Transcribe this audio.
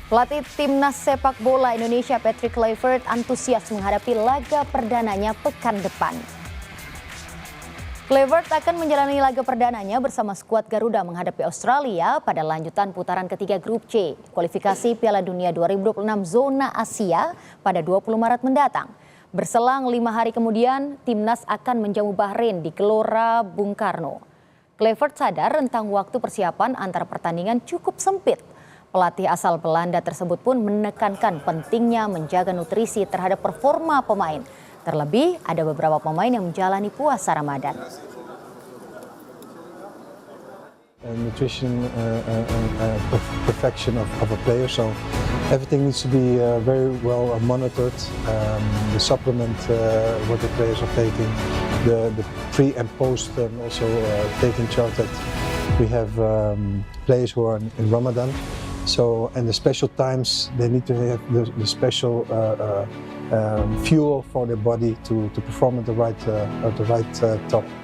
Pelatih Timnas sepak bola Indonesia Kluivert antusias menghadapi laga perdananya pekan depan. Kluivert akan menjalani laga perdananya bersama skuad Garuda menghadapi Australia pada lanjutan putaran ketiga grup C, kualifikasi Piala Dunia 2026 zona Asia pada 20 Maret mendatang. Berselang 5 hari kemudian, Timnas akan menjamu Bahrain di Kelurahan Bung Karno. Kluivert sadar rentang waktu persiapan antar pertandingan cukup sempit. Pelatih asal Belanda tersebut pun menekankan pentingnya menjaga nutrisi terhadap performa pemain. Terlebih, ada beberapa pemain yang menjalani puasa Ramadan. Nutrition, perfection of a player, so everything needs to be very well monitored. The supplement, what the players are taking, the pre and post, and also taking charge that we have players who are in Ramadan. So, and the special times, they need to have the special fuel for their body to perform at the right top.